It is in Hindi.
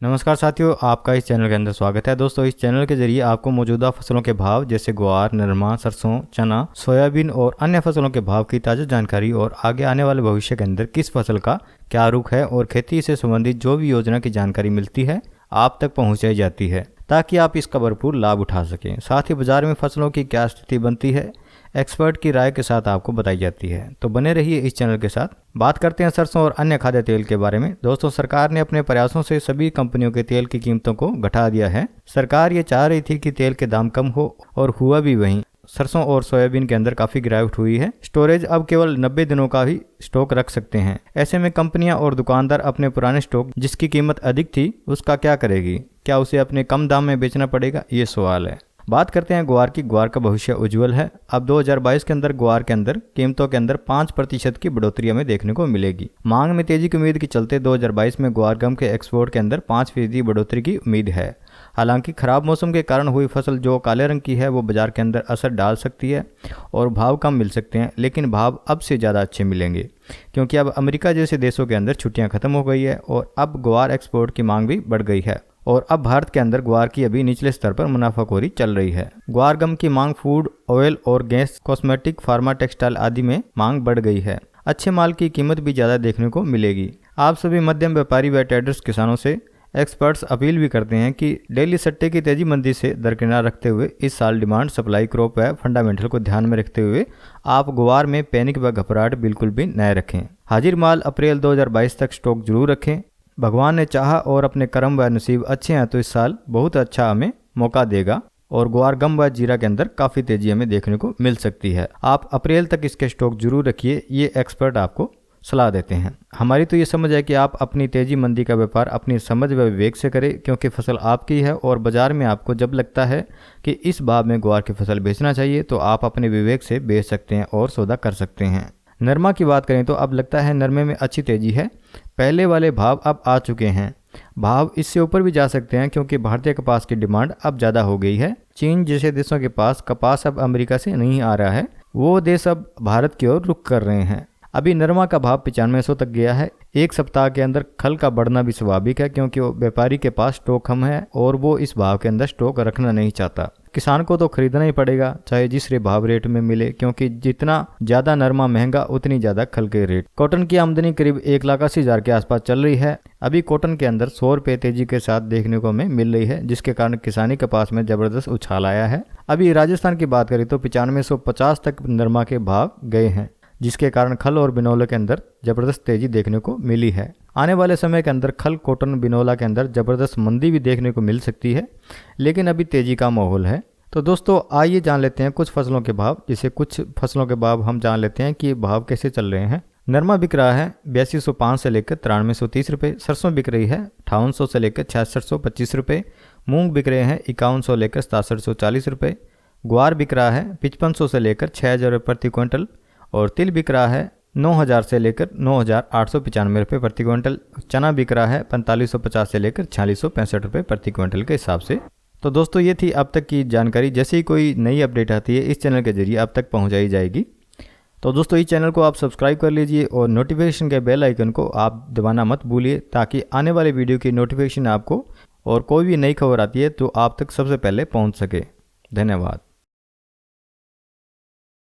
नमस्कार साथियों, आपका इस चैनल के अंदर स्वागत है। दोस्तों, इस चैनल के जरिए आपको मौजूदा फसलों के भाव जैसे ग्वार, नरमा, सरसों, चना, सोयाबीन और अन्य फसलों के भाव की ताज़ा जानकारी और आगे आने वाले भविष्य के अंदर किस फसल का क्या रुख है और खेती से संबंधित जो भी योजना की जानकारी मिलती है आप तक पहुँचाई जाती है ताकि आप इसका भरपूर लाभ उठा सकें। साथ ही बाजार में फसलों की क्या स्थिति बनती है एक्सपर्ट की राय के साथ आपको बताई जाती है। तो बने रहिए इस चैनल के साथ। बात करते हैं सरसों और अन्य खाद्य तेल के बारे में। दोस्तों, सरकार ने अपने प्रयासों से सभी कंपनियों के तेल की कीमतों को घटा दिया है। सरकार ये चाह रही थी कि तेल के दाम कम हो और हुआ भी वहीं। सरसों और सोयाबीन के अंदर काफी गिरावट हुई है। स्टोरेज अब केवल 90 दिनों का ही स्टॉक रख सकते हैं। ऐसे में कंपनियां और दुकानदार अपने पुराने स्टॉक जिसकी कीमत अधिक थी उसका क्या करेगी? क्या उसे अपने कम दाम में बेचना पड़ेगा? ये सवाल है। बात करते हैं ग्वार की। ग्वार का भविष्य उज्जवल है। अब 2022 के अंदर ग्वार के अंदर कीमतों के अंदर 5% की बढ़ोतरी हमें देखने को मिलेगी। मांग में तेजी की उम्मीद के चलते 2022 में ग्वार गम के एक्सपोर्ट के अंदर 5% बढ़ोतरी की उम्मीद है। हालांकि खराब मौसम के कारण हुई फसल जो काले रंग की है वो बाजार के अंदर असर डाल सकती है और भाव कम मिल सकते हैं, लेकिन भाव अब से ज़्यादा अच्छे मिलेंगे क्योंकि अब अमेरिका जैसे देशों के अंदर छुट्टियां खत्म हो गई है और अब ग्वार एक्सपोर्ट की मांग भी बढ़ गई है और अब भारत के अंदर ग्वार की अभी निचले स्तर पर मुनाफाखोरी चल रही है। ग्वार गम की मांग फूड, ऑयल और गैस, कॉस्मेटिक, फार्मा, टेक्सटाइल आदि में मांग बढ़ गई है। अच्छे माल की कीमत भी ज़्यादा देखने को मिलेगी। आप सभी मध्यम व्यापारी व ट्रेडर्स किसानों से एक्सपर्ट्स अपील भी करते हैं कि डेली सट्टे की तेजी मंदी से दरकिनार रखते हुए इस साल डिमांड, सप्लाई, क्रॉप व फंडामेंटल को ध्यान में रखते हुए आप ग्वार में पैनिक व घबराहट बिल्कुल भी न रखें। हाजिर माल अप्रैल 2022 तक स्टॉक जरूर रखें। भगवान ने चाहा और अपने कर्म व नसीब अच्छे हैं तो इस साल बहुत अच्छा हमें मौका देगा और ग्वार गम व जीरा के अंदर काफ़ी तेजी हमें देखने को मिल सकती है। आप अप्रैल तक इसके स्टॉक जरूर रखिए, ये एक्सपर्ट आपको सलाह देते हैं। हमारी तो ये समझ है कि आप अपनी तेजी मंदी का व्यापार अपनी समझ व विवेक से करें क्योंकि फसल आपकी है और बाजार में आपको जब लगता है कि इस भाव में ग्वार की फसल बेचना चाहिए तो आप अपने विवेक से बेच सकते हैं और सौदा कर सकते हैं। नरमा की बात करें तो अब लगता है नरमे में अच्छी तेजी है। पहले वाले भाव अब आ चुके हैं। भाव इससे ऊपर भी जा सकते हैं क्योंकि भारतीय कपास की डिमांड अब ज़्यादा हो गई है। चीन जैसे देशों के पास कपास अब अमेरिका से नहीं आ रहा है, वो देश अब भारत की ओर रुख कर रहे हैं। अभी नरमा का भाव 9500 तक गया है। एक सप्ताह के अंदर खल का बढ़ना भी स्वाभाविक है क्योंकि व्यापारी के पास स्टॉक कम है और वो इस भाव के अंदर स्टॉक रखना नहीं चाहता। किसान को तो खरीदना ही पड़ेगा चाहे जिस भाव रेट में मिले क्योंकि जितना ज्यादा नरमा महंगा उतनी ज्यादा खल के रेट। कॉटन की आमदनी करीब 1,80,000 के आसपास चल रही है। अभी कॉटन के अंदर 100 रुपये तेजी के साथ देखने को हमें मिल रही है जिसके कारण किसानी कपास में जबरदस्त उछाल आया है। अभी राजस्थान की बात करें तो 9550 तक नरमा के भाव गए हैं जिसके कारण खल और बिनौले के अंदर जबरदस्त तेजी देखने को मिली है। आने वाले समय के अंदर खल, कॉटन, बिनौला के अंदर जबरदस्त मंदी भी देखने को मिल सकती है, लेकिन अभी तेजी का माहौल है। तो दोस्तों, आइए जान लेते हैं कुछ फसलों के भाव। जैसे कुछ फसलों के भाव हम जान लेते हैं कि भाव कैसे चल रहे हैं। नरमा बिक रहा है 8205 से लेकर 9330 रुपये। सरसों बिक रही है 5800 से लेकर 6625 रुपये। मूंग बिक रहे हैं 5100 लेकर 6740 रुपये। ग्वार बिक रहा है 5500 से लेकर 6000 रुपये प्रति क्विंटल और तिल बिक रहा है 9000 से लेकर 9895 रुपये प्रति क्विंटल। चना बिक रहा है 4550 से लेकर 4665 रुपये प्रति क्विंटल के हिसाब से। तो दोस्तों, ये थी अब तक की जानकारी। जैसे ही कोई नई अपडेट आती है इस चैनल के जरिए आप तक पहुंचाई जाएगी। तो दोस्तों, इस चैनल को आप सब्सक्राइब कर लीजिए और नोटिफिकेशन के बेल आइकन को आप दबाना मत भूलिए ताकि आने वाले वीडियो की नोटिफिकेशन आपको और कोई भी नई खबर आती है तो आप तक सबसे पहले पहुँच सके। धन्यवाद।